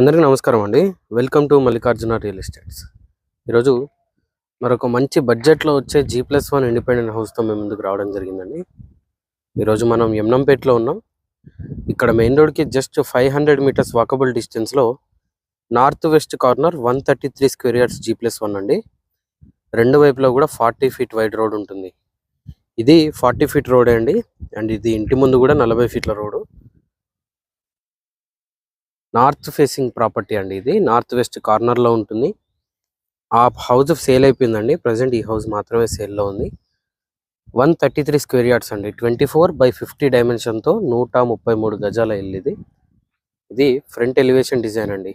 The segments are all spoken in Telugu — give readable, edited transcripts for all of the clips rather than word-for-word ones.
అందరికీ నమస్కారం అండి. Welcome to Mallikarjuna real estates. ఈరోజు మరొక మంచి బడ్జెట్లో వచ్చే G+1 ఇండిపెండెంట్ హౌస్తో మేము ముందుకు రావడం జరిగిందండి. ఈరోజు మనం యమ్నంపేటలో ఉన్నాం. ఇక్కడ మెయిన్ రోడ్కి జస్ట్ 500 మీటర్స్ వాకబుల్ డిస్టెన్స్లో north west corner 133 square yards G+1 అండి. రెండు వైపులో కూడా 40 ఫీట్ వైడ్ రోడ్ ఉంటుంది. ఇది 40 ఫీట్ రోడే అండి. అండ్ ఇది ఇంటి ముందు కూడా 40 ఫీట్ల రోడ్డు. నార్త్ ఫేసింగ్ ప్రాపర్టీ అండి. ఇది నార్త్ వెస్ట్ కార్నర్లో ఉంటుంది. ఆ హౌస్ సేల్ అయిపోయిందండి. ప్రజెంట్ ఈ హౌస్ మాత్రమే సేల్లో ఉంది. 133 స్క్వేర్ యార్డ్స్ అండి. 24/50 డైమెన్షన్తో 133 గజాల ఇల్లు ఇది. ఇది ఫ్రంట్ ఎలివేషన్ డిజైన్ అండి.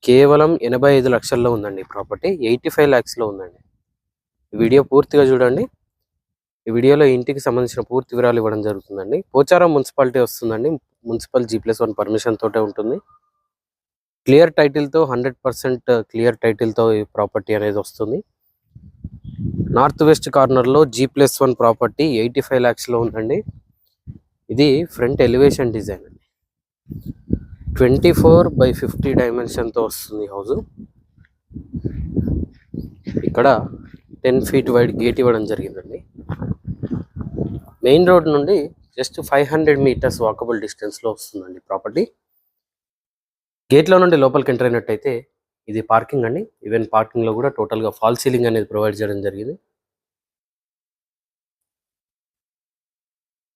కేవలం 85 లక్షల్లో ఉందండి ప్రాపర్టీ. 85 lakhsలో ఉందండి. ఈ వీడియో పూర్తిగా చూడండి. ఈ వీడియోలో ఇంటికి సంబంధించిన పూర్తి వివరాలు ఇవ్వడం జరుగుతుందండి. పోచారం మున్సిపాలిటీ వస్తుందండి. మున్సిపల్ G+1 పర్మిషన్ తోటే ఉంటుంది. క్లియర్ టైటిల్తో 100% క్లియర్ టైటిల్తో ఈ ప్రాపర్టీ అనేది వస్తుంది. నార్త్ వెస్ట్ కార్నర్లో G+1 ప్రాపర్టీ 85 lakhsలో ఉందండి. ఇది ఫ్రంట్ ఎలివేషన్ డిజైన్ అండి. 24/50 డైమెన్షన్తో వస్తుంది హౌస్. ఇక్కడ 10 feet వైడ్ గేట్ ఇవ్వడం జరిగిందండి. మెయిన్ రోడ్ నుండి జస్ట్ 500 మీటర్స్ వాకబుల్ డిస్టెన్స్లో వస్తుందండి ప్రాపర్టీ. గేట్లో నుండి లోపలికి ఎంటర్ అయినట్టయితే ఇది పార్కింగ్ అండి. ఈవెన్ పార్కింగ్లో కూడా టోటల్గా ఫాల్ సీలింగ్ అనేది ప్రొవైడ్ చేయడం జరిగింది.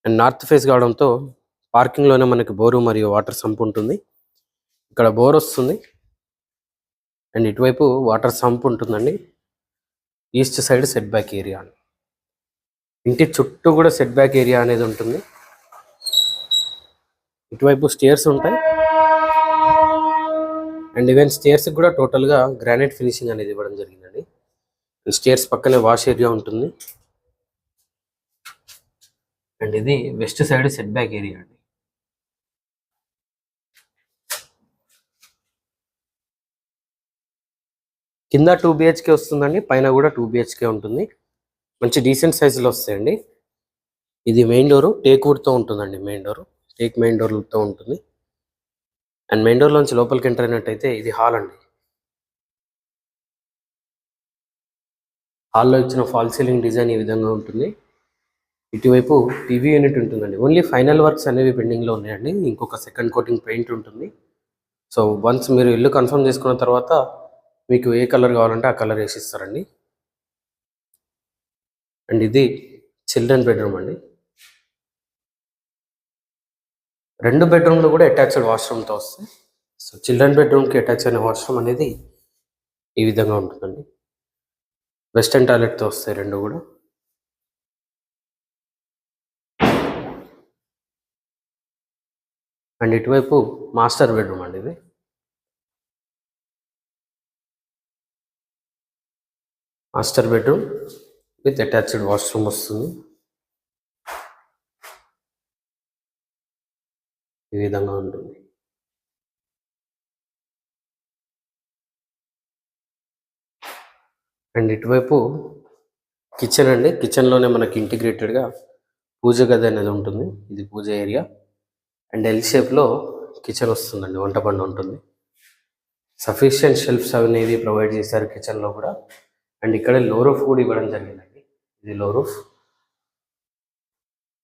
అండ్ నార్త్ ఫేస్ కావడంతో పార్కింగ్లోనే మనకి బోరు మరియు వాటర్ సంప్ ఉంటుంది. ఇక్కడ బోర్ వస్తుంది అండ్ ఇటువైపు వాటర్ సంప్ ఉంటుందండి. East side set back area అండి. ఇంటి చుట్టూ కూడా సెట్ బ్యాక్ ఏరియా అనేది ఉంటుంది. ఇటువైపు స్టేర్స్ ఉంటాయి అండ్ ఈవెన్ స్టేర్స్ కూడా టోటల్గా గ్రానైట్ ఫినిషింగ్ అనేది ఇవ్వడం జరిగిందండి. స్టేర్స్ పక్కనే వాష్ ఏరియా ఉంటుంది. అండ్ ఇది west side set back area అండి. కింద 2 BHK వస్తుందండి. పైన కూడా 2 BHK ఉంటుంది. మంచి డీసెంట్ సైజులో వస్తాయండి. ఇది మెయిన్ డోరు టేక్ వుడ్తో ఉంటుందండి. మెయిన్ డోర్తో ఉంటుంది. అండ్ మెయిన్ డోర్లోంచి లోపలికి ఎంటర్ అయినట్టయితే ఇది హాల్ అండి. హాల్లో ఇచ్చిన ఫాల్ సీలింగ్ డిజైన్ ఈ విధంగా ఉంటుంది. ఇటువైపు టీవీ యూనిట్ ఉంటుందండి. ఓన్లీ ఫైనల్ వర్క్స్ అనేవి పెండింగ్లో ఉన్నాయండి. ఇంకొక సెకండ్ కోటింగ్ పెయింట్ ఉంటుంది. సో వన్స్ మీరు ఇల్లు కన్ఫర్మ్ చేసుకున్న తర్వాత మీకు ఏ కలర్ కావాలంటే ఆ కలర్ వేసి ఇస్తారండి. అండ్ ఇది చిల్డ్రన్ బెడ్రూమ్ అండి. 2 బెడ్రూమ్లు కూడా అటాచ్డ్ వాష్రూమ్తో వస్తాయి. సో చిల్డ్రన్ బెడ్రూమ్కి అటాచ్ అయిన వాష్రూమ్ అనేది ఈ విధంగా ఉంటుందండి. వెస్టర్న్ టాయిలెట్తో వస్తాయి రెండు కూడా. అండ్ ఇటువైపు మాస్టర్ బెడ్రూమ్ అండి. ఇది master bedroom with attached washroom వస్తుంది. ఈ విధంగా ఉంటుంది. అండ్ ఇటువైపు కిచెన్ అండి. కిచెన్లోనే మనకి ఇంటిగ్రేటెడ్గా పూజ గది అనేది ఉంటుంది. ఇది పూజ ఏరియా. అండ్ ఎల్ షేప్లో కిచెన్ వస్తుందండి. వంట బండ ఉంటుంది. సఫిషియెంట్ షెల్ఫ్స్ అనేవి ప్రొవైడ్ చేశారు కిచెన్లో కూడా. అండ్ ఇక్కడ లో రూఫ్ కూడా ఇవ్వడం జరిగిందండి. ఇది లో రూఫ్.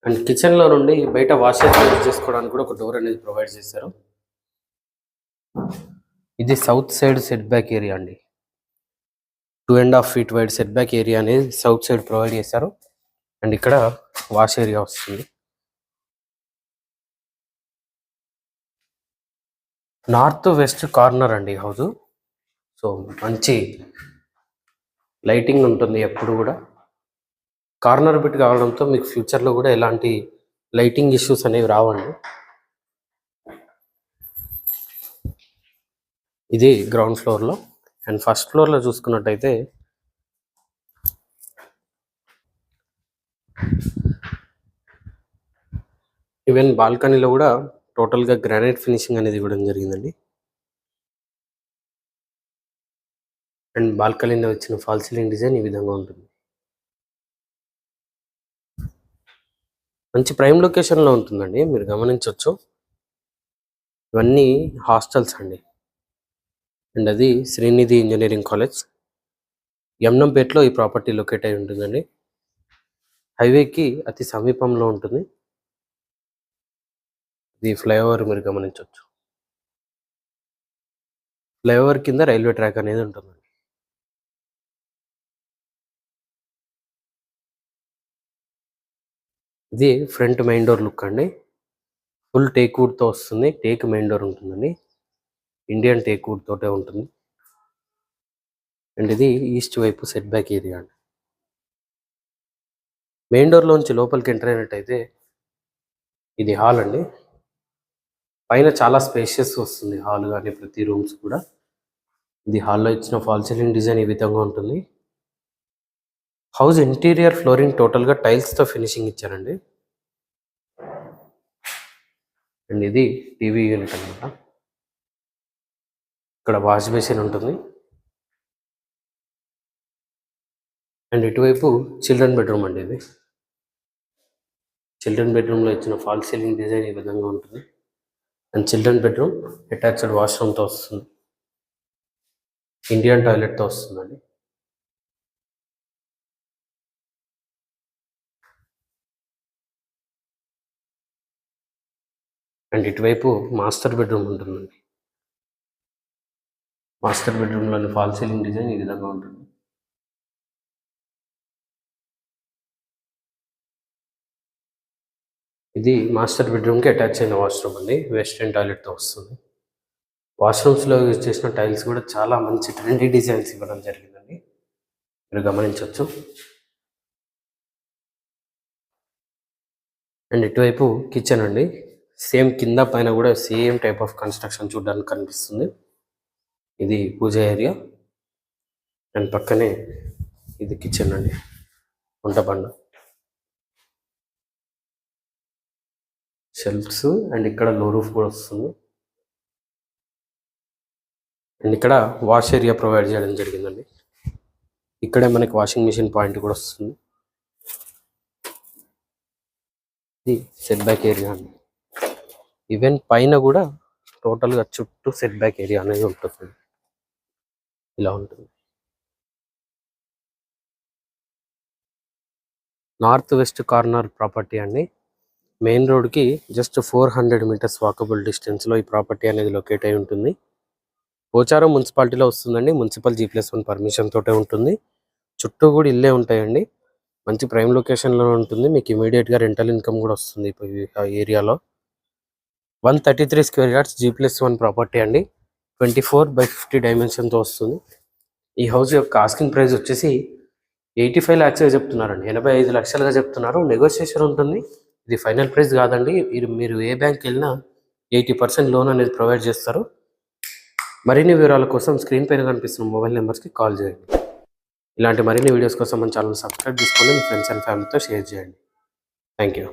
అండ్ కిచెన్లో నుండి బయట వాషర్ యూజ్ చేసుకోవడానికి కూడా ఒక డోర్ అనేది ప్రొవైడ్ చేశారు. ఇది south side set back area అండి. 2.5 feet wide set back area అనేది సౌత్ సైడ్ ప్రొవైడ్ చేశారు. అండ్ ఇక్కడ వాష్ ఏరియా వస్తుంది. నార్త్ వెస్ట్ కార్నర్ అండి హౌస్. సో మంచి లైటింగ్ ఉంటుంది ఎప్పుడు కూడా. కార్నర్ బిట్ కావడంతో మీకు ఫ్యూచర్లో కూడా ఎలాంటి లైటింగ్ ఇష్యూస్ అనేవి రావండి. ఇది గ్రౌండ్ ఫ్లోర్లో. అండ్ ఫస్ట్ ఫ్లోర్లో చూసుకున్నట్టయితే ఈవెన్ బాల్కనీలో కూడా టోటల్గా గ్రానైట్ ఫినిషింగ్ అనేది ఇవ్వడం జరిగిందండి. అండ్ బాల్కనీలో వచ్చిన ఫాల్ సీలింగ్ డిజైన్ ఈ విధంగా ఉంటుంది. మంచి ప్రైమ్ లొకేషన్లో ఉంటుందండి. మీరు గమనించవచ్చు. ఇవన్నీ హాస్టల్స్ అండి. అండ్ అది శ్రీనిధి ఇంజనీరింగ్ కాలేజ్, యమ్నంపేటలో ఈ ప్రాపర్టీ లొకేట్ అయి ఉంటుందండి. హైవేకి అతి సమీపంలో ఉంటుంది. ఇది ఫ్లైఓవర్ మీరు గమనించవచ్చు. ఫ్లైఓవర్ కింద రైల్వే ట్రాక్ అనేది ఉంటుందండి. ఇది ఫ్రంట్ మెయిన్ డోర్ లుక్ అండి. ఫుల్ టేక్ వుడ్తో వస్తుంది. టేక్ మెయిన్ డోర్ ఉంటుందండి. ఇండియన్ టేక్ వుడ్ తోటే ఉంటుంది. అండ్ ఇది ఈస్ట్ వైపు సెట్ బ్యాక్ ఏరియా అండి. మెయిన్ డోర్లోంచి లోపలికి ఎంటర్ అయినట్టయితే ఇది హాల్ అండి. పైన చాలా స్పేషియస్ వస్తుంది హాల్ కానీ ప్రతి రూమ్స్ కూడా. ఇది హాల్లో ఇచ్చిన ఫాల్ సీలింగ్ డిజైన్ ఈ విధంగా ఉంటుంది. హౌస్ ఇంటీరియర్ ఫ్లోరింగ్ టోటల్గా టైల్స్తో ఫినిషింగ్ ఇచ్చారండి. అండ్ ఇది టీవీ యూనిట్ అనమాట. ఇక్కడ వాష్ బేసిన్ ఉంటుంది. అండ్ ఇటువైపు చిల్డ్రన్ బెడ్రూమ్ అండి. ఇది చిల్డ్రన్ బెడ్రూమ్లో ఇచ్చిన ఫాల్ సీలింగ్ డిజైన్ ఈ విధంగా ఉంటుంది. అండ్ చిల్డ్రన్ బెడ్రూమ్ అటాచ్డ్ వాష్రూమ్తో వస్తుంది. ఇండియన్ టాయిలెట్తో వస్తుందండి. అండ్ ఇటువైపు మాస్టర్ బెడ్రూమ్ ఉంటుందండి. మాస్టర్ బెడ్రూమ్లోని ఫాల్ సీలింగ్ డిజైన్ ఈ విధంగా ఉంటుంది. ఇది మాస్టర్ బెడ్రూమ్కి అటాచ్ అయిన వాష్రూమ్ అండి. వెస్ట్రన్ టాయిలెట్తో వస్తుంది. వాష్రూమ్స్లో యూజ్ చేసిన టైల్స్ కూడా చాలా మంచి ట్రెండీ డిజైన్స్ ఇవ్వడం జరిగిందండి. మీరు గమనించవచ్చు. అండ్ ఇటువైపు కిచెన్ అండి. సేమ్ కింద పైన కూడా సేమ్ టైప్ ఆఫ్ కన్స్ట్రక్షన్ చూడడానికి కనిపిస్తుంది. ఇది పూజ ఏరియా. అండ్ పక్కనే ఇది కిచెన్ అండి, వంట బండ, షెల్ఫ్స్. అండ్ ఇక్కడ లో రూఫ్ కూడా వస్తుంది. అండ్ ఇక్కడ వాష్ ఏరియా ప్రొవైడ్ చేయడం జరిగిందండి. ఇక్కడే మనకి వాషింగ్ మిషన్ పాయింట్ కూడా వస్తుంది. ఇది సెట్ బ్యాక్ ఏరియా అండి. ఈవెన్ పైన కూడా టోటల్గా చుట్టూ సెట్ బ్యాక్ ఏరియా అనేది ఉంటుంది. ఇలా ఉంటుంది. నార్త్ వెస్ట్ కార్నర్ ప్రాపర్టీ అండి. మెయిన్ రోడ్కి జస్ట్ 400 మీటర్స్ వాకబుల్ డిస్టెన్స్లో ఈ ప్రాపర్టీ అనేది లొకేట్ అయి ఉంటుంది. పోచారం మున్సిపాలిటీలో వస్తుందండి. మున్సిపల్ G+1 పర్మిషన్ తోటే ఉంటుంది. చుట్టూ కూడా ఇల్లే ఉంటాయండి. మంచి ప్రైమ్ లొకేషన్లో ఉంటుంది. మీకు ఇమీడియట్గా రెంటల్ ఇన్కమ్ కూడా వస్తుంది ఆ ఏరియాలో. 133 స్క్వేర్ యార్డ్స్ G+1 ప్రాపర్టీ అండి. 24/50 డైమెన్షన్తో వస్తుంది. ఈ హౌస్ యొక్క ఆస్కింగ్ ప్రైస్ వచ్చేసి 85 lakhs చెప్తున్నారండి. 85 లక్షలుగా చెప్తున్నారు. నెగోషియేషన్ ఉంటుంది. ఇది ఫైనల్ ప్రైస్ కాదండి. మీరు ఏ బ్యాంక్కి వెళ్ళినా 80% లోన్ అనేది ప్రొవైడ్ చేస్తారు. మరిన్ని వివరాల కోసం స్క్రీన్ పైన కనిపిస్తున్న మొబైల్ నెంబర్స్కి కాల్ చేయండి. ఇలాంటి మరిన్ని వీడియోస్ కోసం మన ఛానల్ సబ్స్క్రైబ్ చేసుకోండి. మీ ఫ్రెండ్స్ అండ్ ఫ్యామిలీతో షేర్ చేయండి. Thank you.